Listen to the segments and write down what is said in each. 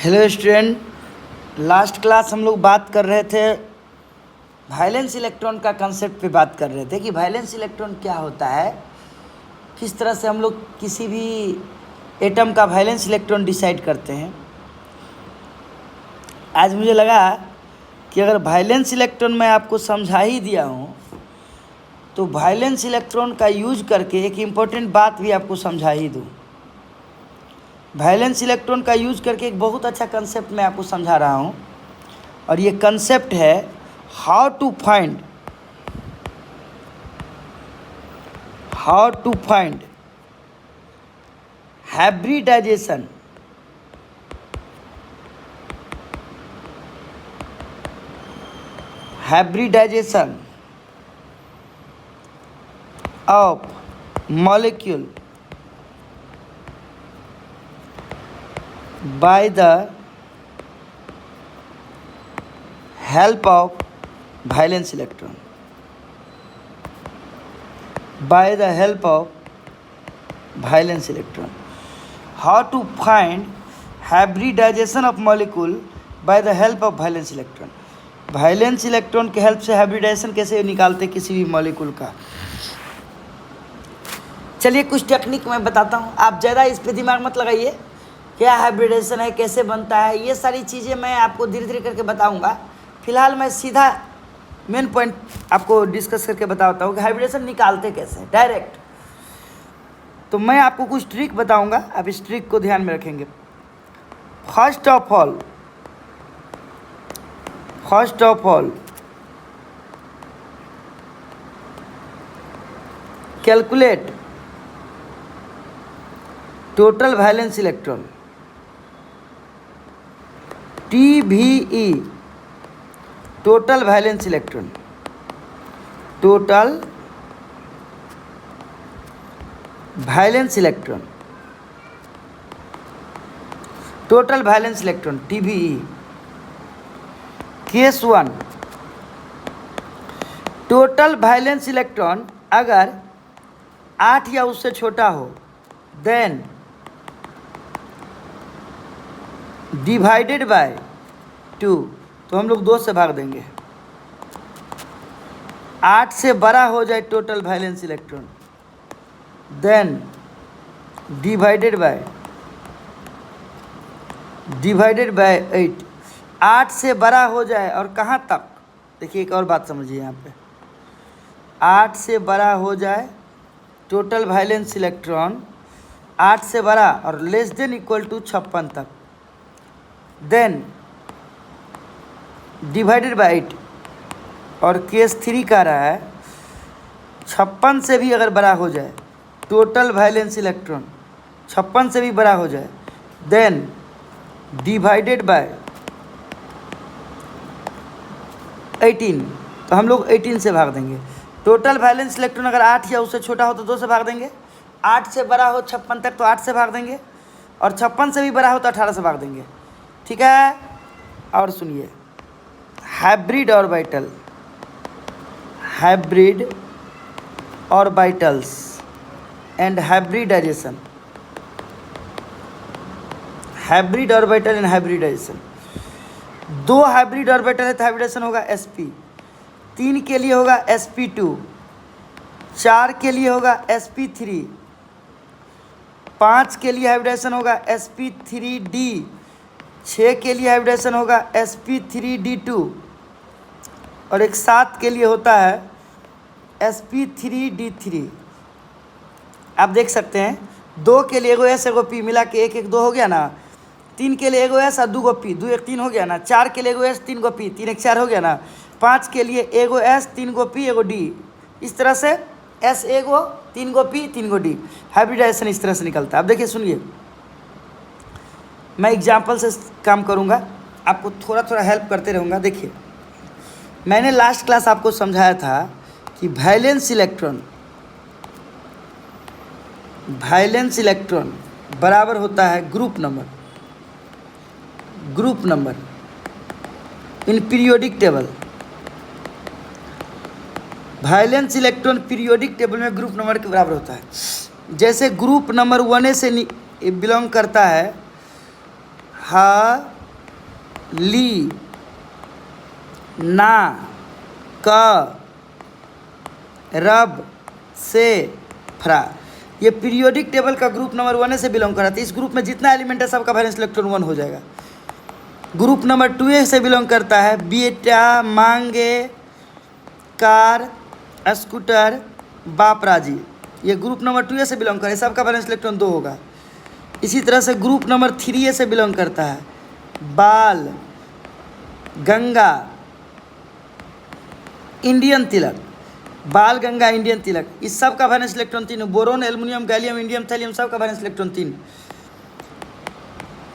Hello student, last class हम लोग बात कर रहे थे वैलेंस इलेक्ट्रॉन का कंसेप्ट पे बात कर रहे थे कि वैलेंस इलेक्ट्रॉन क्या होता है, किस तरह से हम लोग किसी भी एटम का वैलेंस इलेक्ट्रॉन डिसाइड करते हैं। आज मुझे लगा कि अगर वैलेंस इलेक्ट्रॉन मैं आपको समझा ही दिया हूँ तो वैलेंस इलेक्ट्रॉन का यूज करके एक इम्पोर्टेंट बात भी आपको समझा ही दूँ। वैलेंस इलेक्ट्रॉन का यूज करके एक बहुत अच्छा कंसेप्ट मैं आपको समझा रहा हूँ और ये कंसेप्ट है how to find hybridization of molecule by the help of valence electron. How to find hybridization of molecule by the help of valence electron. Valence electron के हेल्प से हाइब्रिडाइजेशन कैसे निकालते किसी भी मॉलिक्यूल का। चलिए कुछ टेक्निक मैं बताता हूँ, आप ज़्यादा इस पे दिमाग मत लगाइए। क्या हाइब्रिडाइजेशन है, कैसे बनता है, ये सारी चीज़ें मैं आपको धीरे धीरे करके बताऊंगा। फिलहाल मैं सीधा मेन पॉइंट आपको डिस्कस करके बताता हूँ कि हाइब्रिडेशन निकालते कैसे हैं डायरेक्ट। तो मैं आपको कुछ ट्रिक बताऊंगा, आप इस ट्रिक को ध्यान में रखेंगे। First of all calculate total valence electron TVE, total valence electron, TVE। Case 1, total valence electron अगर 8 या उससे छोटा हो देन डिवाइडेड बाय 2, तो हम लोग 2 से भाग देंगे। 8 से बड़ा हो जाए total valence electron then divided by 8। 8 से बड़ा हो जाए और कहाँ तक, देखिए एक और बात समझिए यहाँ पे। 8 से बड़ा हो जाए टोटल वैलेंस इलेक्ट्रॉन, 8 से बड़ा और लेस देन इक्वल टू 56 तक, देन डिवाइडेड बाय 8। और केस 3 कह रहा है 56 से भी अगर बड़ा हो जाए टोटल वैलेंस इलेक्ट्रॉन, 56 से भी बड़ा हो जाए देन डिवाइडेड बाय 18, तो हम लोग 18 से भाग देंगे। टोटल वैलेंस इलेक्ट्रॉन अगर 8 या उससे छोटा हो तो 2 से भाग देंगे। 8 से बड़ा हो 56 तक तो 8 से भाग देंगे, और 56 से भी बड़ा हो तो 18 से भाग देंगे। ठीक है, और सुनिए, hybrid orbitals and hybridization. Hybrid orbital and hybridization, 2 hybrid orbital है तो हाइब्रिडाइजेशन होगा sp, 3 के लिए होगा sp2, 4 के लिए होगा sp3, 5 के लिए हाइब्रिडाइजेशन होगा sp3d, 6 के लिए हाइब्रिडेशन होगा sp3d2, और एक 7 के लिए होता है sp3d3। आप देख सकते हैं 2 के लिए एगो s एगो p मिला के 1 1 2 हो गया ना। 3 के लिए एगो s और 2 गो p, 2 1 3 हो गया ना। 4 के लिए एगो s 3 गो p, 3 1 4 हो गया ना। 5 के लिए एगो s 3 गो p एगो d, इस तरह से s एगो 3 गो p 3 गो d। हाइब्रिडाइजेशन इस तरह से निकलता है। अब देखिए सुनिए, मैं एग्जाम्पल से काम करूंगा, आपको थोड़ा थोड़ा हेल्प करते रहूँगा। देखिए मैंने लास्ट क्लास आपको समझाया था कि वैलेंस इलेक्ट्रॉन बराबर होता है group number in periodic table. Valence electron periodic table में ग्रुप नंबर के बराबर होता है। जैसे ग्रुप नंबर 1 से बिलोंग करता है ली ना क रब से फ्रा। ये पीरियोडिक टेबल का ग्रुप नंबर 1 से बिलोंग करता है। इस ग्रुप में जितना एलिमेंट है सबका वैलेंस इलेक्ट्रॉन 1 हो जाएगा। ग्रुप नंबर 2 से बिलोंग करता है बेटा, मांगे, कार, स्कूटर, बाप राजी। ये ग्रुप नंबर 2 से बिलोंग करे, सबका वैलेंस इलेक्ट्रॉन 2 होगा। इसी तरह से ग्रुप नंबर 3 से बिलोंग करता है बाल, गंगा, इंडियन तिलक। बाल, गंगा, इंडियन तिलक, इस सब का valence electron 3। Boron, aluminium, gallium, indium, thallium, सब का वैलेंस इलेक्ट्रॉन 3।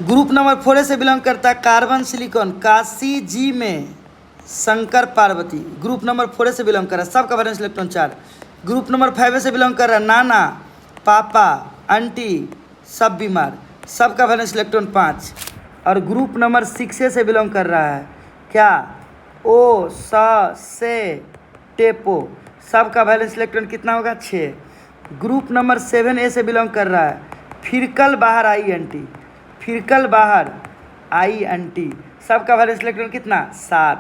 ग्रुप नंबर 4 से बिलोंग करता है कार्बन, सिलिकॉन, काशी जी में शंकर पार्वती। ग्रुप नंबर 4 से बिलोंग कर रहा है, सबका वैलेंस इलेक्ट्रॉन 4। ग्रुप नंबर 5 से बिलोंग कर रहा है नाना, पापा, आंटी, सब बीमार, सबका वैलेंस इलेक्ट्रॉन 5। और ग्रुप नंबर 6 से बिलोंग कर रहा है क्या, ओ, स, से, टेपो, सबका वैलेंस इलेक्ट्रॉन कितना होगा 6। ग्रुप नंबर 7 से बिलोंग कर रहा है फिरकल बाहर, आई एन टी, फिरकल बाहर, आई एन टी, सबका वैलेंस इलेक्ट्रॉन कितना 7।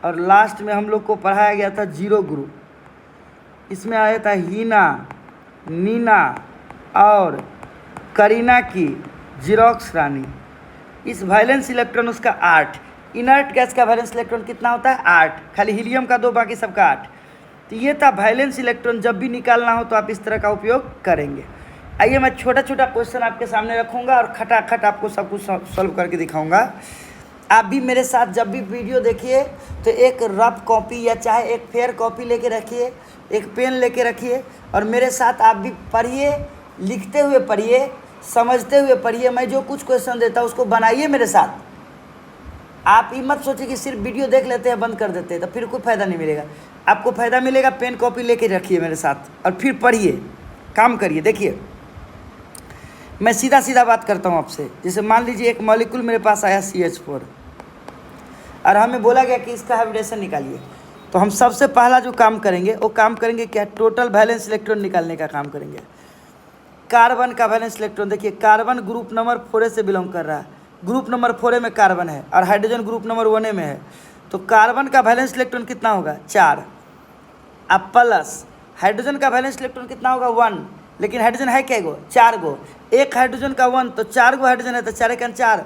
और लास्ट में हम लोग को पढ़ाया गया था जीरो ग्रुप। इसमें आया था हीना, नीना और करीना की जीरोक्स रानी। इस वैलेंस इलेक्ट्रॉन उसका 8। इनर्ट गैस का वैलेंस इलेक्ट्रॉन कितना होता है 8, खाली हीलियम का 2, बाकी सबका 8। तो ये था वैलेंस इलेक्ट्रॉन। जब भी निकालना हो तो आप इस तरह का उपयोग करेंगे। आइए मैं छोटा छोटा क्वेश्चन आपके सामने रखूँगा और खटाखट आपको सब कुछ सॉल्व करके दिखाऊँगा। आप भी मेरे साथ जब भी वीडियो देखिए तो एक रफ कॉपी या चाहे एक फेयर कॉपी लेके रखिए, एक पेन लेके रखिए और मेरे साथ आप भी पढ़िए, लिखते हुए पढ़िए, समझते हुए पढ़िए। मैं जो कुछ क्वेश्चन देता हूँ उसको बनाइए मेरे साथ। आप ये मत सोचिए कि सिर्फ वीडियो देख लेते हैं बंद कर देते हैं, तो फिर कोई फ़ायदा नहीं मिलेगा। आपको फ़ायदा मिलेगा, पेन कॉपी लेके रखिए मेरे साथ और फिर पढ़िए, काम करिए। देखिए मैं सीधा सीधा बात करता हूँ आपसे। जैसे मान लीजिए एक मॉलिक्यूल मेरे पास आया CH4 और हमें बोला गया कि इसका हाइब्रिडेशन निकालिए। तो हम सबसे पहला जो काम करेंगे वो काम करेंगे क्या, टोटल वैलेंस इलेक्ट्रॉन निकालने का काम करेंगे। कार्बन का वैलेंस इलेक्ट्रॉन देखिए, कार्बन ग्रुप नंबर 4 से बिलोंग कर रहा है। ग्रुप नंबर 4 में कार्बन है और हाइड्रोजन ग्रुप नंबर 1 में है। तो कार्बन का वैलेंस इलेक्ट्रॉन कितना होगा 4। अब प्लस हाइड्रोजन का वैलेंस इलेक्ट्रॉन कितना होगा 1। लेकिन हाइड्रोजन है क्या गो, 4 गो। एक हाइड्रोजन का 1 तो 4 गो हाइड्रोजन है तो 4 का 4।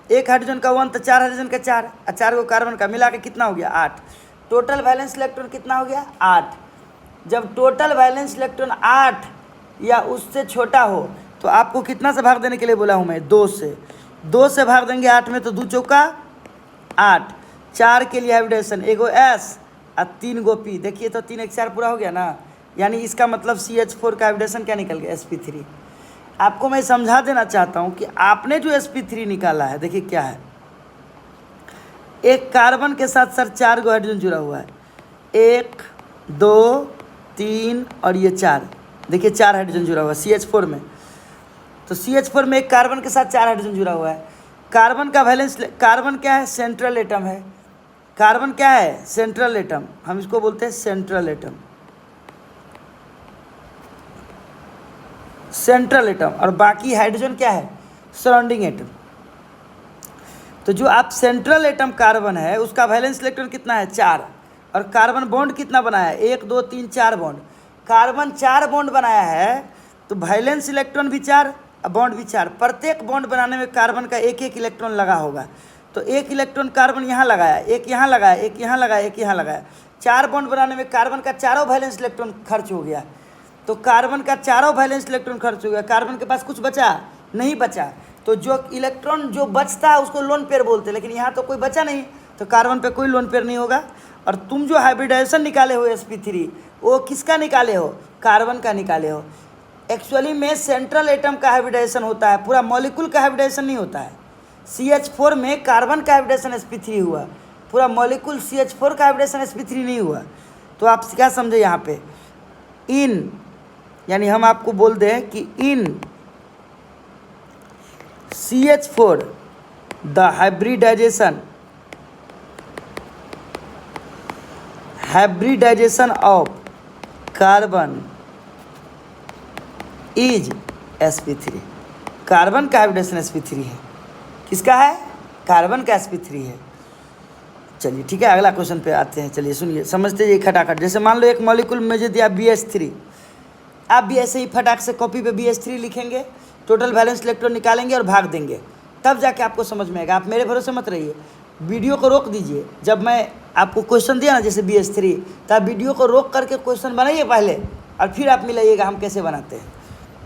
एक हाइड्रोजन का 1 तो 4 हाइड्रोजन का 4 और 4 गो कार्बन का मिला के कितना हो गया 8। टोटल वैलेंस इलेक्ट्रॉन कितना हो गया 8। जब टोटल वैलेंस इलेक्ट्रॉन 8 या उससे छोटा हो तो आपको कितना से भाग देने के लिए बोला हूँ मैं, 2 से। 2 से भाग देंगे 8 में तो 2 चौका 8। 4 के लिए हाइब्रिडेशन, एगो S और 3 गो P। देखिए तो 3 1 4 पूरा हो गया ना। यानी इसका मतलब CH4 का हाइब्रिडेशन क्या निकल गया sp3। आपको मैं समझा देना चाहता हूँ कि आपने जो sp3 निकाला है, देखिए क्या है, एक कार्बन के साथ सर 4 गो हाइड्रोजन जुड़ा हुआ है, 1 2 3 और ये 4। देखिए 4 हाइड्रोजन जुड़ा हुआ है CH4 में। तो CH4 में एक कार्बन के साथ 4 हाइड्रोजन जुड़ा हुआ है। कार्बन का वैलेंस, कार्बन क्या है, सेंट्रल एटम है। कार्बन क्या है, सेंट्रल एटम, हम इसको बोलते हैं सेंट्रल एटम, सेंट्रल एटम। और बाकी हाइड्रोजन क्या है, सराउंडिंग एटम। तो जो आप सेंट्रल एटम कार्बन है उसका वैलेंस इलेक्ट्रॉन कितना है 4। और कार्बन बॉन्ड कितना बनाया है 1 2 3 4 बॉन्ड। कार्बन 4 बॉन्ड बनाया है तो वैलेंस इलेक्ट्रॉन भी 4 और बॉन्ड भी 4। प्रत्येक बॉन्ड बनाने में कार्बन का 1 इलेक्ट्रॉन लगा होगा। तो 1 इलेक्ट्रॉन कार्बन यहाँ लगाया, 1 यहाँ लगाया, 1 यहाँ लगाया, 1 यहाँ लगाया। 4 बॉन्ड बनाने में कार्बन का चारों वैलेंस इलेक्ट्रॉन खर्च हो गया। तो कार्बन का चारों वैलेंस इलेक्ट्रॉन खर्च हो गया, कार्बन के पास कुछ बचा नहीं बचा। तो जो इलेक्ट्रॉन जो बचता है उसको लोन पेयर बोलते हैं, लेकिन यहाँ तो कोई बचा नहीं तो कार्बन पे कोई लोन पेयर नहीं होगा। और तुम जो हाइब्रिडाइजेशन निकाले हो sp3 वो किसका निकाले हो, कार्बन का निकाले हो। एक्चुअली में सेंट्रल एटम का हाइब्रिडाइजेशन होता है, पूरा मॉलिक्यूल का हाइब्रिडाइजेशन नहीं होता है। CH4 में कार्बन का हाइब्रिडेशन sp3 हुआ, पूरा मॉलिक्यूल CH4 का हाइब्रिडेशन sp3 नहीं हुआ। तो आप क्या समझे यहाँ पे, इन यानी हम आपको बोल दें कि in CH4 the hybridization of carbon is sp3। Carbon का हाइब्रिडेशन sp3 है, किसका है कार्बन का sp3 है। चलिए ठीक है, अगला क्वेश्चन पे आते हैं। चलिए सुनिए, समझते जाइए खटाखट। जैसे मान लो एक मॉलिक्यूल में यदि आप BH3, आप भी ऐसे ही फटाक से कॉपी पे BH3 लिखेंगे, टोटल वैलेंस इलेक्ट्रॉन निकालेंगे और भाग देंगे, तब जाके आपको समझ में आएगा। आप मेरे भरोसे मत रहिए, वीडियो को रोक दीजिए। जब मैं आपको क्वेश्चन दिया ना जैसे BH3, तो आप वीडियो को रोक करके क्वेश्चन बनाइए पहले, और फिर आप मिलाइएगा हम कैसे बनाते हैं,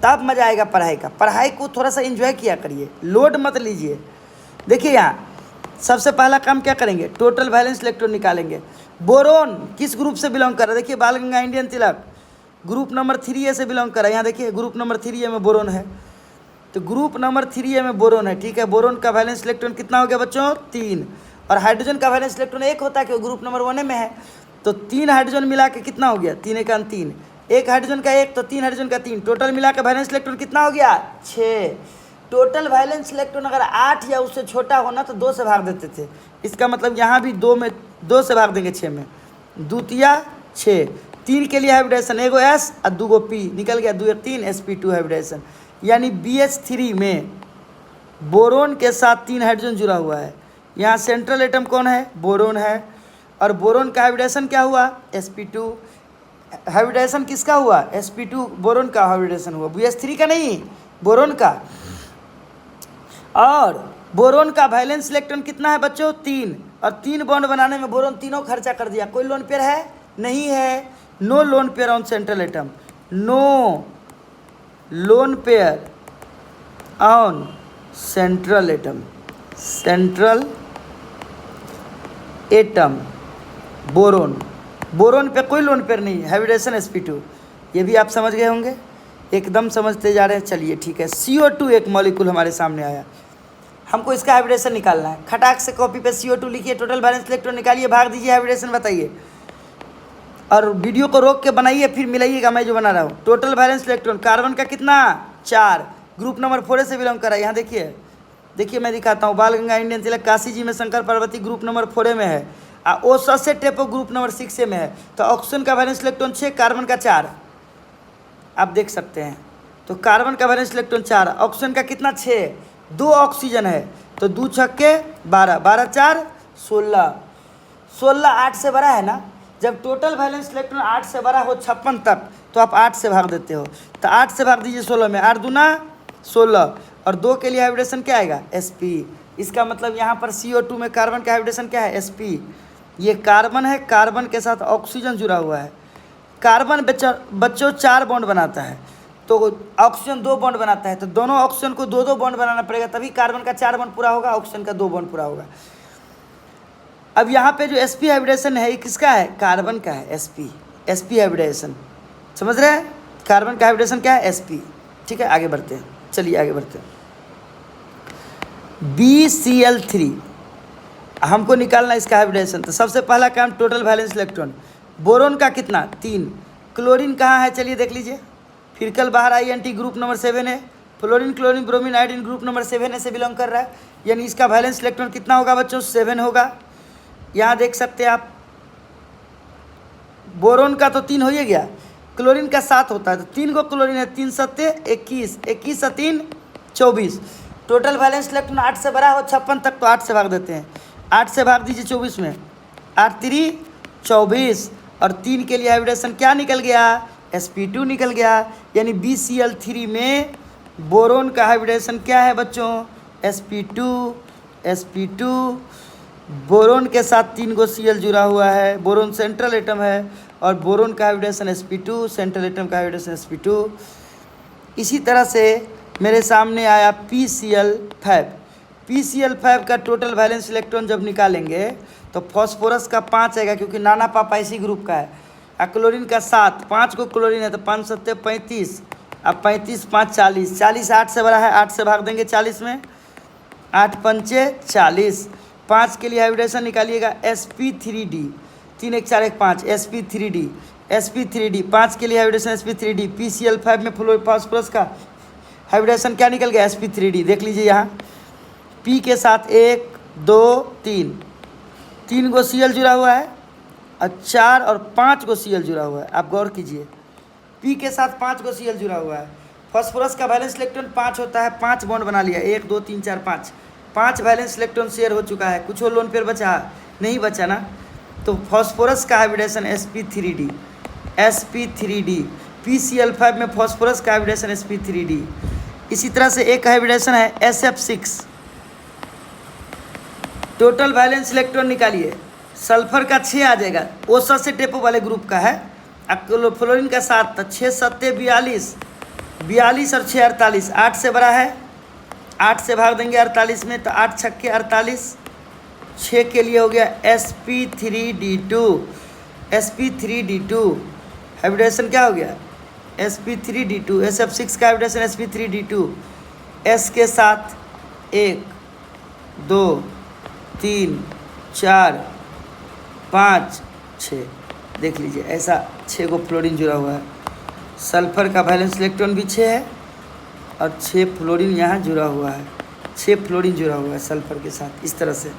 तब मज़ा आएगा पढ़ाई का। पढ़ाई को थोड़ा सा एंजॉय किया करिए, लोड मत लीजिए। देखिए यहाँ सबसे पहला काम क्या करेंगे, टोटल वैलेंस इलेक्ट्रॉन निकालेंगे। बोरोन किस ग्रुप से बिलोंग कर रहा है, देखिए बाल गंगा इंडियन तिलक ग्रुप नंबर 3A से बिलोंग कर रहा है। यहाँ देखिए ग्रुप नंबर 3A में बोरोन है, तो ग्रुप नंबर 3A में बोरोन है। ठीक है, बोरोन का वैलेंस इलेक्ट्रॉन कितना हो गया बच्चों, 3। और हाइड्रोजन का वैलेंस इलेक्ट्रॉन 1 होता है कि ग्रुप नंबर 1 में है, तो 3 हाइड्रोजन मिला के कितना हो गया, 3 × 3, 1 हाइड्रोजन का 1, तो 3 हाइड्रोजन का 3, टोटल मिला के वैलेंस इलेक्ट्रॉन कितना हो गया, 6। टोटल वैलेंस इलेक्ट्रॉन अगर 8 या उससे छोटा होना तो 2 से भाग देते थे। इसका मतलब यहाँ भी 2 से भाग देंगे 6 में, द्वितीया 6। 3 के लिए हाइब्रिडेशन, एगो S और 2 P निकल गया, 2 1 3 sp2 हाइब्रिडेशन। यानी BH3 में बोरोन के साथ 3 हाइड्रोजन जुड़ा हुआ है। यहाँ सेंट्रल एटम कौन है, बोरोन है, और बोरोन का हाइब्रिडेशन क्या हुआ, sp2। हाइब्रिडेशन किसका हुआ, sp2, बोरोन का हाइब्रिडेशन हुआ, BH3 का नहीं, बोरोन का। और बोरोन का वैलेंस इलेक्ट्रॉन कितना है बच्चों, 3, और 3 बॉन्ड बनाने में बोरोन तीनों खर्चा कर दिया। कोई लोन पेयर है, नहीं है, no lone pair on central atom, no lone pair on central atom, central atom boron, boron पे कोई लोन पेयर नहीं, हाइब्रिडेशन sp2। ये भी आप समझ गए होंगे, एकदम समझते जा रहे हैं। चलिए ठीक है, CO2 एक मॉलिक्यूल हमारे सामने आया, हमको इसका हाइब्रिडेशन निकालना है। खटाक से कॉपी पे CO2 लिखिए, टोटल वैलेंस इलेक्ट्रॉन निकालिए, भाग दीजिए, हाइब्रिडेशन बताइए, और वीडियो को रोक के बनाइए, फिर मिलाइएगा मैं जो बना रहा हूँ। टोटल वैलेंस इलेक्ट्रॉन कार्बन का कितना, 4, ग्रुप नंबर 4 से बिलोंग कर रहा है। यहाँ देखिए मैं दिखाता हूँ, बाल गंगा इंडियन तिलक काशी जी में शंकर पार्वती ग्रुप नंबर 4 में है, और ओसस टेपो ग्रुप नंबर 6 में है। तो ऑक्सीजन का वैलेंस इलेक्ट्रॉन 6, कार्बन का 4, आप देख सकते हैं। तो कार्बन का वैलेंस इलेक्ट्रॉन 4, ऑक्सीजन का कितना, 6, 2 ऑक्सीजन है, तो 2 छक्के 12, 12 4 16, 16 8 से बड़ा है ना। जब टोटल वैलेंस इलेक्ट्रॉन 8 से बड़ा हो 56 तक, तो आप 8 से भाग देते हो, तो 8 से भाग दीजिए 16 में, 8 दूना 16, और 2 के लिए हाइब्रिडेशन क्या आएगा, sp। इसका मतलब यहाँ पर CO2 में कार्बन का हाइब्रिडेशन क्या है, sp। ये कार्बन है, कार्बन के साथ ऑक्सीजन जुड़ा हुआ है। कार्बन बच्चों 4 बॉन्ड बनाता है, तो ऑक्सीजन 2 बॉन्ड बनाता है, तो दोनों ऑक्सीजन को 2 बॉन्ड बनाना पड़ेगा, तभी कार्बन का 4 बॉन्ड पूरा होगा, ऑक्सीजन का 2 बॉन्ड पूरा होगा। अब यहाँ पे जो sp हाइब्रिडेशन है ये किसका है, कार्बन का है, sp हाइब्रिडेशन, समझ रहे हैं। कार्बन का हाइब्रिडेशन क्या है, sp। ठीक है, आगे बढ़ते हैं, चलिए आगे बढ़ते हैं। BCl3 हमको निकालना इसका हाइब्रिडेशन, तो सबसे पहला काम टोटल वैलेंस इलेक्ट्रॉन, बोरोन का कितना, 3, क्लोरीन कहाँ है, चलिए देख लीजिए, फिरकल बाहर INT ग्रुप नंबर 7 है, fluorine chlorine bromine iodine group number 7 से बिलोंग कर रहा है, यानी इसका वैलेंस इलेक्ट्रॉन कितना होगा बच्चों, 7 होगा। यहाँ देख सकते हैं आप, बोरोन का तो 3 हो ही गया, क्लोरीन का 7 होता है, तो 3 को क्लोरीन है, 3 7 21, 21 और 3 24। टोटल वैलेंस इलेक्ट्रॉन 8 से बड़ा हो 56 तक, तो 8 से भाग देते हैं, 8 से भाग दीजिए 24 में, 8 3 24, और 3 के लिए हाइब्रिडेशन क्या निकल गया, sp2 निकल गया। यानी BCl3 में बोरोन का हाइब्रिडेशन क्या है बच्चों, sp2। बोरोन के साथ 3 गो Cl जुड़ा हुआ है, बोरोन सेंट्रल एटम है, और बोरोन का हाइब्रिडेशन sp2, सेंट्रल एटम का हाइब्रिडेशन sp2। इसी तरह से मेरे सामने आया PCl5। PCl5 का टोटल वैलेंस इलेक्ट्रॉन जब निकालेंगे तो फॉस्फोरस का 5 आएगा, क्योंकि नाना पापा इसी ग्रुप का है, और क्लोरीन का 7, 5 को क्लोरीन है, तो 5 7 35, अब 35 5 40, 40 8 से बड़ा है, 8 से भाग देंगे 40 में, 8 5 40, 5 के लिए हाइब्रिडेशन निकालिएगा sp3d, 3 1 4 1 5, sp3d, 5 के लिए हाइब्रिडेशन sp3d। PCl5 में फॉस्फोरस का हाइब्रिडेशन क्या निकल गया, sp3d, देख लीजिए यहाँ, P के साथ 1 2 3 गो Cl जुड़ा हुआ है, और 4 और 5 गो Cl जुड़ा हुआ है। आप गौर कीजिए, P के साथ 5 गो Cl जुड़ा हुआ है। फॉस्फोरस का वैलेंस इलेक्ट्रॉन 5 होता है, 5 बॉन्ड बना लिया, 1 2 3 4 5, 5 वैलेंस इलेक्ट्रॉन शेयर हो चुका है, कुछ और लोन पेयर बचा नहीं बचा ना। तो फॉस्फोरस का हाइब्रिडेशन sp3d, sp3d, PCl5 में फॉस्फोरस का हाइब्रिडेशन sp3d। इसी तरह से एक हाइब्रिडेशन है SF6। टोटल वैलेंस इलेक्ट्रॉन निकालिए, सल्फर का 6 आ जाएगा, ओसा से टेपो वाले ग्रुप का है। फ्लोरीन का 7, तो 6 सत्ते 42, 42 और 6 48, 8 से बड़ा है, 8 से भाग देंगे 48 में, तो 8 छक्के 48, 6 के लिए हो गया sp3d2, sp3d2 हाइब्रिडेशन क्या हो गया sp3d2, SF6 का हाइब्रिडेशन sp3d2, S के साथ 1 2 3 4 5 6, देख लीजिए ऐसा 6 को फ्लोरीन जुड़ा हुआ है। सल्फर का वैलेंस इलेक्ट्रॉन भी 6 है और 6 फ्लोरीन यहाँ जुड़ा हुआ है, 6 फ्लोरीन जुड़ा हुआ है सल्फर के साथ। इस तरह से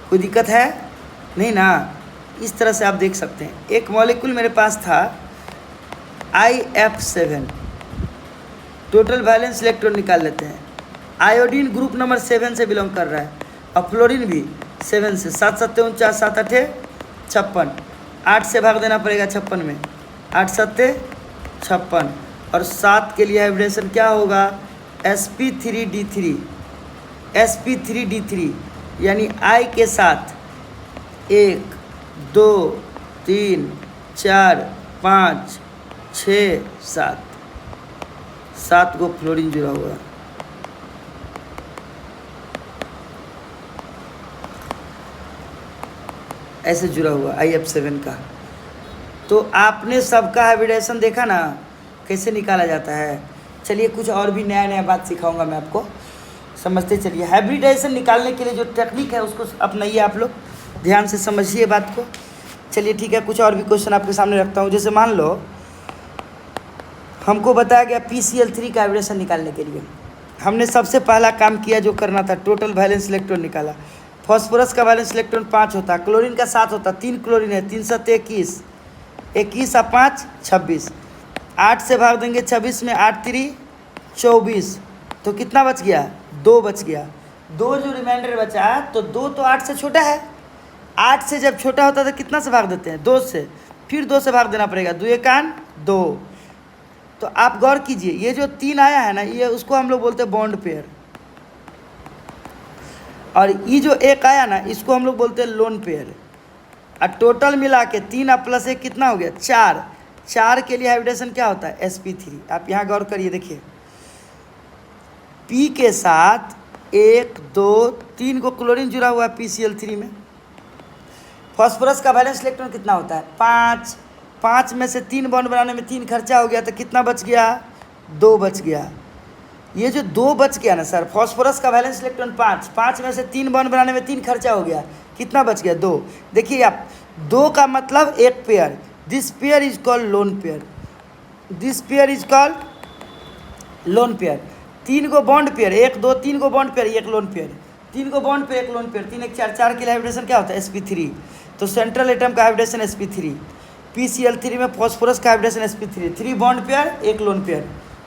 कोई दिक्कत है नहीं ना, इस तरह से आप देख सकते हैं। एक मॉलिक्यूल मेरे पास था IF7, टोटल वैलेंस इलेक्ट्रॉन निकाल लेते हैं। आयोडीन ग्रुप नंबर 7 से बिलोंग कर रहा है और फ्लोरीन भी 7 से, 7 सत्ते 49, 7 8 56, 8 से भाग देना पड़ेगा 56 में, 8 सत्ते 56 और 7 के लिए हाइब्रिडेशन क्या होगा sp3d3, sp3d3 यानी I के साथ 1 2 3 4 5 6 7, 7 को फ्लोरीन जुड़ा हुआ है। ऐसे जुड़ा हुआ IF7 का। तो आपने सबका हाइब्रिडेशन देखा ना कैसे निकाला जाता है। चलिए कुछ और भी नया नया बात सिखाऊंगा मैं आपको, समझते चलिए। हाइब्रिडेशन निकालने के लिए जो टेक्निक है उसको अपनाइए, आप लोग ध्यान से समझिए बात को। चलिए ठीक है, कुछ और भी क्वेश्चन आपके सामने रखता हूँ। जैसे मान लो हमको बताया गया PCl3 का हाइब्रिडेशन निकालने के लिए हमने सबसे पहला काम किया जो करना था, टोटल वैलेंस इलेक्ट्रॉन निकाला। फॉस्फोरस का वैलेंस इलेक्ट्रॉन 5 होता, क्लोरीन का 7 होता, 3 क्लोरीन है, 3 7 21, 21 और 5 26, 8 से भाग देंगे 26 में, 8 3 24, तो कितना बच गया 2 बच गया। 2 जो रिमाइंडर बचा तो 2 तो 8 से छोटा है, 8 से जब छोटा होता है तो कितना से भाग देते हैं 2 से, फिर 2 से भाग देना पड़ेगा, 2 1 2। तो आप गौर कीजिए ये जो 3 आया है ना, ये उसको हम लोग बोलते हैं बॉन्ड पेयर, और ये जो 1 आया ना इसको हम लोग बोलते हैं लोन पेयर। और टोटल मिला के 3 प्लस 1 कितना हो गया 4, 4 के लिए हाइब्रिडेशन क्या होता है sp3। आप यहाँ गौर करिए, देखिए P के साथ 1 2 3 को क्लोरीन जुड़ा हुआ है PCl3 में। फॉस्फोरस का वैलेंस इलेक्ट्रॉन कितना होता है 5, 5 में से 3 बॉन्ड बनाने में 3 खर्चा हो गया, तो कितना बच गया 2 बच गया। ये जो 2 बच गया ना सर, फॉस्फोरस का वैलेंस इलेक्ट्रॉन 5, 5 में से 3 बॉन्ड बनाने में 3 खर्चा हो गया, कितना बच गया 2। देखिए आप 2 का मतलब एक pair, this pair is called lone pair, this pair is called lone pair. 3 को बॉन्ड पेयर, 1 2 3 को बॉन्ड पेयर, 1 लोन पेयर, 3 को बॉन्ड पेयर 1 लोन पेयर, 3 1 4, 4 के लिए हाइब्रिडेशन क्या होता है sp3। तो सेंट्रल एटम का हाइब्रिडेशन sp3, PCl3 में फॉस्फोरस का hybridization sp3, 3 bond pair 1 lone pair,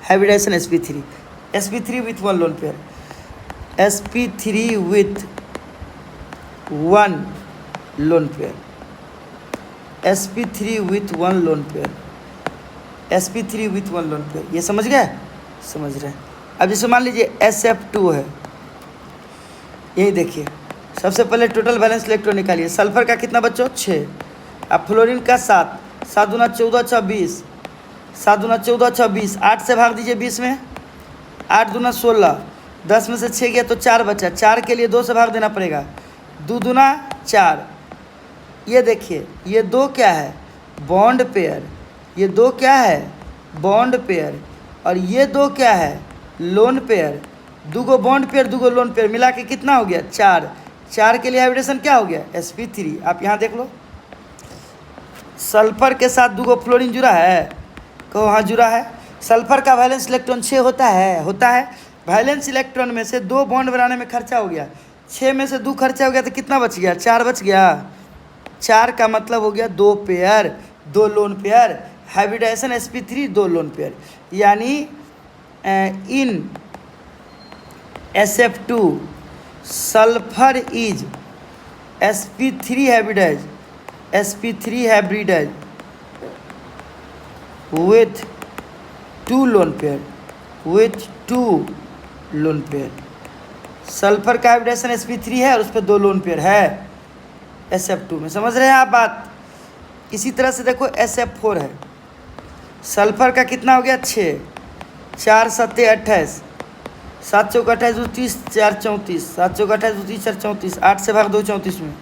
hybridization sp3, sp3 with 1 lone pair, sp3 with 1 lone pair, sp3 with 1 lone pair, sp3 with 1 lone pair। ये समझ गए, समझ रहे हैं। अब जैसे मान लीजिए SF2 है, यही देखिए सबसे पहले टोटल वैलेंस इलेक्ट्रॉन निकालिए। सल्फर का कितना बच्चों 6, अब फ्लोरीन का 7, 7 दूना 14 26, 7 दूना 14 26, 8 से भाग दीजिए 20 में, 8 दूना 16, 10 में से 6 गया तो 4 बचा, 4 के लिए 2 से भाग देना पड़ेगा, 2 दूना 4। ये देखिए ये 2 क्या है बॉन्ड पेयर, ये 2 क्या है बॉन्ड पेयर, और ये 2 क्या है लोन पेयर। 2 को बॉन्ड पेयर 2 को लोन पेयर मिला के कितना हो गया 4, 4 के लिए हाइब्रिडेशन क्या हो गया sp3। आप यहाँ देख लो सल्फर के साथ 2 को फ्लोरीन जुड़ा है, कहो हाँ जुड़ा है। सल्फर का वैलेंस इलेक्ट्रॉन 6 होता है, वैलेंस इलेक्ट्रॉन में से 2 बॉन्ड बनाने में खर्चा हो गया, 6 में से 2 खर्चा हो गया तो कितना बच गया 4 बच गया। 4 का मतलब हो गया 2 pair 2 lone pair, hybridization sp3 2 lone pair. यानी in SF2 sulphur is sp3 hybridized, sp3 hybridized with 2 lone pair, with 2 lone pair। Sulphur का हाइब्रिडाइजेशन sp3 है और उस पर 2 लोन पेयर है sf2 में। समझ रहे हैं आप बात। इसी तरह से देखो sf4 है, सल्फर का कितना हो गया 6, 4 7 28, 7 चौक 28 2 30, 4 34, 7 चौक 28 2 30 4 34, 8 से भाग 2 34 में,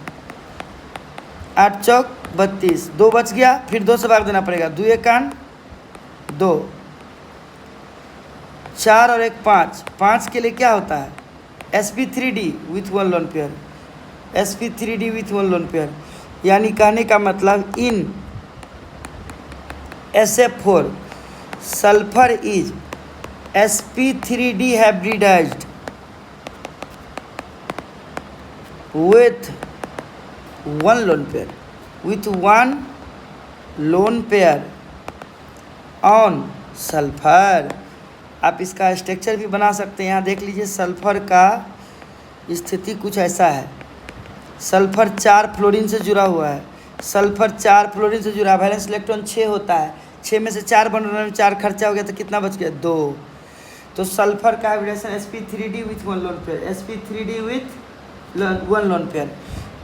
8 चौक 32, 2 बच गया, फिर 2 से भाग देना पड़ेगा, 2 1 2, 4 और 1 5, 5 के लिए क्या होता है sp3d with 1 lone pair, sp3d with 1 lone pair. यानी कहने का मतलब इन sf4 sulphur is sp3d hybridized with 1 lone pair, with 1 lone pair on sulphur. आप इसका स्ट्रक्चर भी बना सकते हैं। यहाँ देख लीजिए सल्फर का स्थिति कुछ ऐसा है। सल्फर 4 फ्लोरीन से जुड़ा हुआ है, सल्फर 4 फ्लोरीन से जुड़ा है, वैलेंस इलेक्ट्रॉन 6 होता है, 6 में से 4 बनने में 4 खर्चा हो गया तो कितना बच गया 2। तो सल्फर का hybridization sp3d with 1 lone pair, sp3d with 1 lone pair.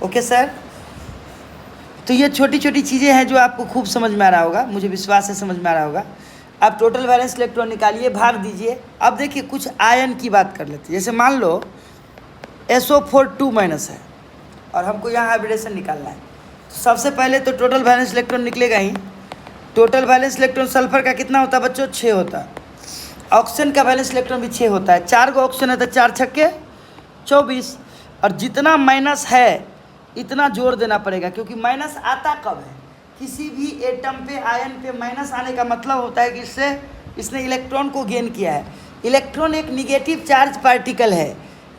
Okay sir, तो ये छोटी छोटी चीज़ें हैं जो आपको खूब समझ में आ रहा होगा, मुझे विश्वास है समझ में आ रहा होगा। आप टोटल वैलेंस इलेक्ट्रॉन निकालिए, भाग दीजिए। अब देखिए कुछ आयन की बात कर लेते हैं। जैसे मान लो SO4 2 माइनस है और हमको यहाँ हाइब्रिडेशन निकालना है। तो सबसे पहले तो टोटल वैलेंस इलेक्ट्रॉन निकलेगा ही। टोटल वैलेंस इलेक्ट्रॉन सल्फर का कितना होता है बच्चों 6 होता है। ऑक्सीजन का वैलेंस इलेक्ट्रॉन भी 6 होता है। 4 गो ऑक्सीजन है तो 4 छक्के 24, और जितना माइनस है इतना जोड़ देना पड़ेगा, क्योंकि माइनस आता कब है, किसी भी एटम पे आयन पे माइनस आने का मतलब होता है कि इसने इलेक्ट्रॉन को गेन किया है। इलेक्ट्रॉन एक निगेटिव चार्ज पार्टिकल है,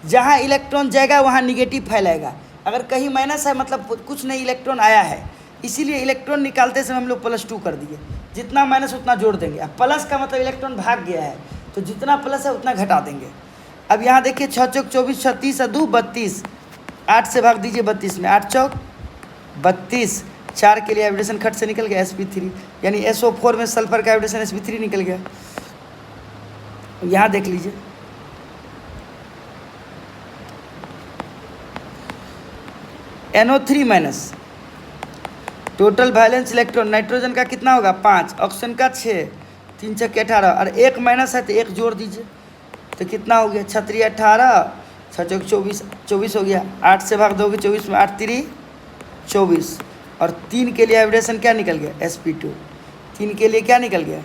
जहाँ इलेक्ट्रॉन जाएगा वहाँ निगेटिव फैलाएगा। अगर कहीं माइनस है मतलब कुछ नहीं इलेक्ट्रॉन आया है, इसीलिए इलेक्ट्रॉन निकालते समय हम लोग +2 कर दिए। जितना माइनस उतना जोड़ देंगे। अब प्लस का मतलब इलेक्ट्रॉन भाग गया है, तो जितना प्लस है उतना घटा देंगे। अब यहाँ देखिए 6 चौक 24, 36 2 32, 8 से भाग दीजिए 32 में, 8 चौक 32, 4 के लिए हाइब्रिडेशन खट से निकल गया sp3, यानी SO4 में सल्फर का हाइब्रिडेशन sp3 निकल गया। यहाँ देख लीजिए NO3 minus, total valence electron nitrogen का कितना होगा 5, ऑक्सीजन का 6, 3 छक्के 18, और 1 माइनस है तो 1 जोड़ दीजिए तो कितना हो गया 36 18, 6 चौक 24, 24 हो गया। 8 से भाग दोगे 24 में, 8 3 24, और 3 के लिए हाइब्रिडेशन क्या निकल गया sp2। 3 के लिए क्या निकल गया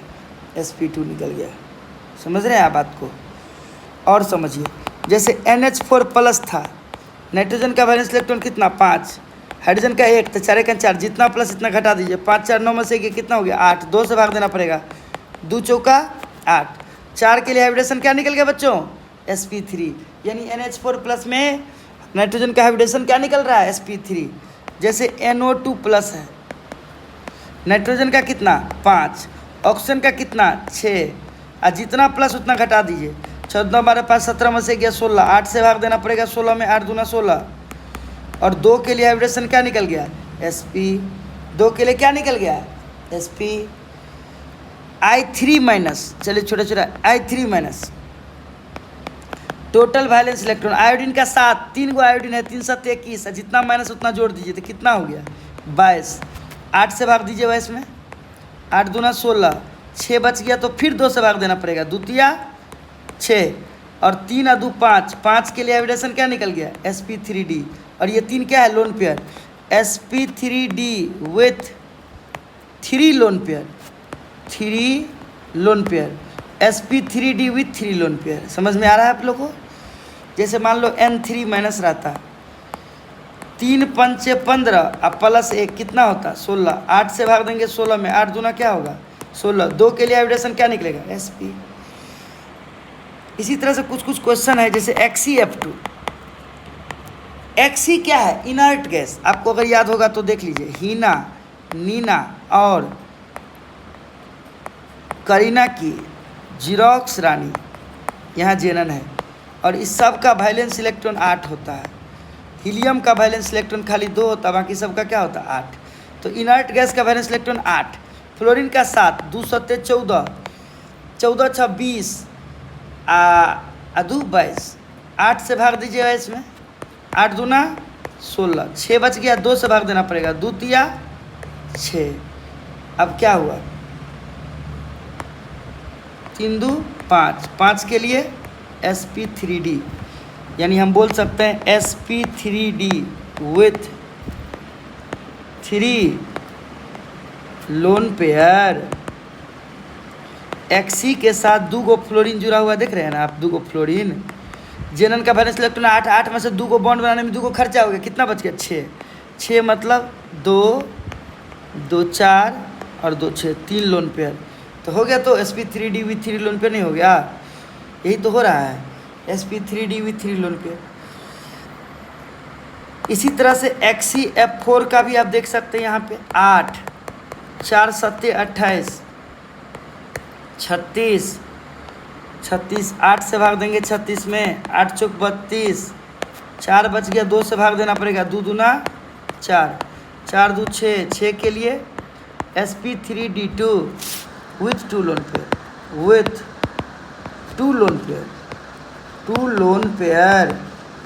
sp2 निकल गया। समझ रहे हैं आप बात को। और समझिए जैसे NH4 प्लस था, नाइट्रोजन का वैलेंस इलेक्ट्रॉन कितना 5, हाइड्रोजन का 1, तो 4 1 4, जितना प्लस इतना घटा दीजिए। 5 4 9 में से कितना हो गया 8, 2 से भाग देना पड़ेगा, 2 चौका 8। 4 के लिए हाइब्रिडेशन क्या निकल गया बच्चों sp3, यानी NH4 प्लस में नाइट्रोजन का हाइब्रिडेशन क्या निकल रहा है sp3। जैसे NO2 प्लस है, नाइट्रोजन का कितना 5, ऑक्सीजन का कितना 6, और जितना प्लस उतना घटा दीजिए। 14 12 5 17 में से गया 16, 8 से भाग देना पड़ेगा 16 में, 8 दूना 16, और 2 के लिए हाइब्रिडेशन क्या निकल गया sp। 2 के लिए क्या निकल गया sp I3 माइनस, चलिए छोटा छोटा I3 minus. Total valence electron iodine का 7, 3 गो आयोडीन है, 3 7 21, जितना माइनस उतना जोड़ दीजिए तो कितना हो गया 22। 8 से भाग दीजिए 22 में, 8 दूना 16, 6 बच गया तो फिर 2 से भाग देना पड़ेगा, द्वितीया 6, और 3 और 2 5, 5 के लिए हाइब्रिडेशन क्या निकल गया sp3d, और ये 3 क्या है loan pair, sp3d with 3 lone pair, 3 loan pair, sp3d with 3 lone pair. समझ में आ रहा है आप लोगों को। जैसे मान लो N3 माइनस रहता, 3 5 15, अब प्लस 1 कितना होता 16, 8 से भाग देंगे 16 में, 8 दूना क्या होगा 16, 2 के लिए हाइब्रिडेशन क्या निकलेगा sp। इसी तरह से कुछ कुछ क्वेश्चन है, जैसे XeF2। Xe क्या है इनर्ट गैस, आपको अगर याद होगा तो देख लीजिए, हीना नीना और करीना की जिरोक्स रानी, यहाँ जेनन है, और इस सब का वैलेंस इलेक्ट्रॉन 8 होता है। हीलियम का वैलेंस इलेक्ट्रॉन खाली 2 होता है, बाकी सबका क्या होता है 8। तो इनर्ट गैस का वैलेंस इलेक्ट्रॉन 8, फ्लोरीन का 7, 2 सत्ते 14, 14 26 दू 22, 8 से भाग दीजिएगा इसमें, 8 दूना 16, 6 बच गया, 2 से भाग देना पड़ेगा, 2 तिया 6। अब क्या हुआ, 3 2 5, 5 के लिए sp3d, यानी हम बोल सकते हैं sp3d with 3 lone pair. Xe के साथ 2 गो फ्लोरीन जुड़ा हुआ देख रहे हैं ना आप, 2 गो फ्लोरीन। जेनन का वैलेंस इलेक्ट्रॉन 8, 8 में से 2 को बॉन्ड बनाने में 2 को खर्चा हो गया, कितना बच गया 6, 6 मतलब 2 2 4 और 2 6, 3 लोन पेयर तो हो गया। तो sp3d विथ 3 लोन पेयर नहीं हो गया, यही तो हो रहा है sp3d विथ 3 लोन पेयर। इसी तरह से XeF4 का भी आप देख सकते हैं यहाँ पे 8, 4 सत्ते 28, 36, 36, 8 से भाग देंगे 36 में, 8 चौक 32, 4 बच गया, 2 से भाग देना पड़ेगा, 2 दूना 4, 4 2 6, 6 के लिए sp3d2 with 2 lone pair, with 2 lone pair, 2 lone pair,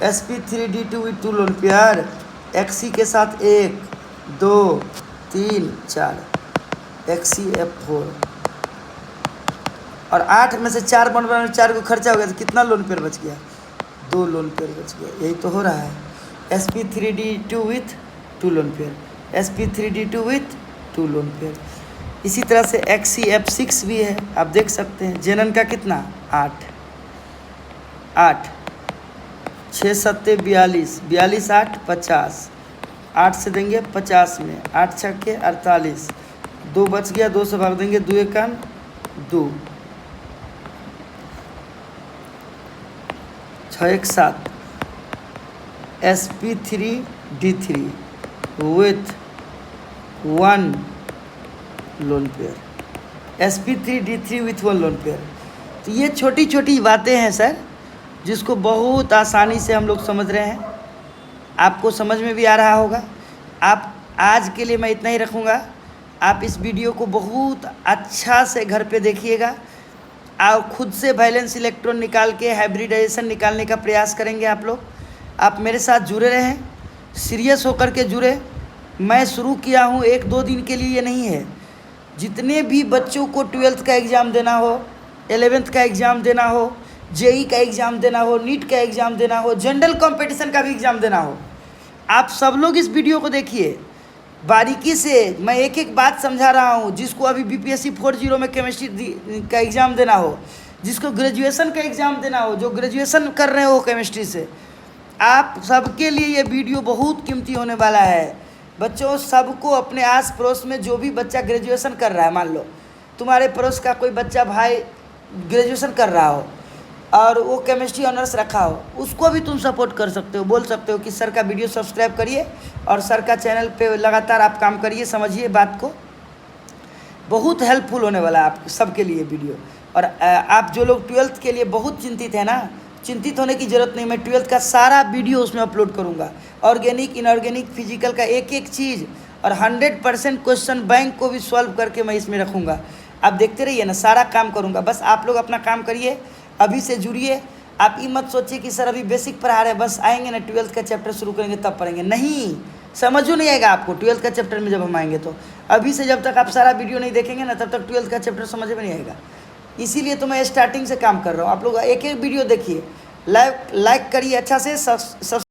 sp3d2 with 2 lone pair. Xe के साथ 1 2 3 4, XeF4 और 8 में से 4 बॉन्ड बनाने में 4 को खर्चा हो गया, तो कितना लोन पेयर बच गया, 2 लोन पेयर बच गया, यही तो हो रहा है sp3d2 with 2 lone pair, sp3d2 with 2 lone pair. इसी तरह से XeF6 भी है, आप देख सकते हैं। जेनन का कितना 8, 8 6 सत्ते 42, 42 8 50, 8 से देंगे 50 में, 8 छक्के 48, 2 बच गया, 2 से भाग देंगे, 2 1 2, 6 1 7, sp3d3 with 1 lone pair, sp3d3 with 1 lone pair. तो ये छोटी छोटी बातें हैं सर, जिसको बहुत आसानी से हम लोग समझ रहे हैं, आपको समझ में भी आ रहा होगा। आप आज के लिए मैं इतना ही रखूँगा, आप इस वीडियो को बहुत अच्छा से घर पे देखिएगा, आप खुद से वैलेंस इलेक्ट्रॉन निकाल के हाइब्रिडाइजेशन निकालने का प्रयास करेंगे आप लोग। आप मेरे साथ जुड़े रहें, सीरियस होकर के जुड़े। मैं शुरू किया हूँ 1-2 दिन के लिए, ये नहीं है। जितने भी बच्चों को 12th का एग्ज़ाम देना हो, 11th का एग्ज़ाम देना हो, जेई का एग्ज़ाम देना हो, नीट का एग्ज़ाम देना हो, जनरल कंपटीशन का भी एग्ज़ाम देना हो, आप सब लोग इस वीडियो को देखिए बारीकी से। मैं एक एक बात समझा रहा हूँ। जिसको अभी BPSC 40 में केमिस्ट्री का एग्ज़ाम देना हो, जिसको ग्रेजुएशन का एग्ज़ाम देना हो, जो ग्रेजुएशन कर रहे हो केमिस्ट्री से, आप सबके लिए ये वीडियो बहुत कीमती होने वाला है। बच्चों, सबको अपने आस पड़ोस में जो भी बच्चा ग्रेजुएशन कर रहा है, मान लो तुम्हारे पड़ोस का कोई बच्चा भाई ग्रेजुएशन कर रहा हो और वो केमिस्ट्री ऑनर्स रखा हो, उसको भी तुम सपोर्ट कर सकते हो। बोल सकते हो कि सर का वीडियो सब्सक्राइब करिए और सर का चैनल पे लगातार आप काम करिए, समझिए बात को, बहुत हेल्पफुल होने वाला है आप सबके लिए वीडियो। और आप जो लोग 12th के लिए बहुत चिंतित हैं ना, चिंतित होने की ज़रूरत नहीं। मैं 12th का सारा वीडियो उसमें अपलोड करूँगा, ऑर्गेनिक इनऑर्गेनिक फिजिकल का एक एक चीज़, और 100% क्वेश्चन बैंक को भी सॉल्व करके मैं इसमें रखूँगा। आप देखते रहिए ना, सारा काम करूँगा। बस आप लोग अपना काम करिए, अभी से जुड़िए। आप ये मत सोचिए कि सर अभी बेसिक पढ़ा रहे हैं, बस आएंगे ना 12th का चैप्टर शुरू करेंगे तब पढ़ेंगे, नहीं, समझो नहीं आएगा आपको 12th का चैप्टर में जब हम आएंगे तो। अभी से जब तक आप सारा वीडियो नहीं देखेंगे ना, तब तक 12th का चैप्टर समझ में नहीं आएगा। इसीलिए तो मैं स्टार्टिंग से काम कर रहा हूँ। आप लोग एक एक वीडियो देखिए, लाइक करिए अच्छा से, सब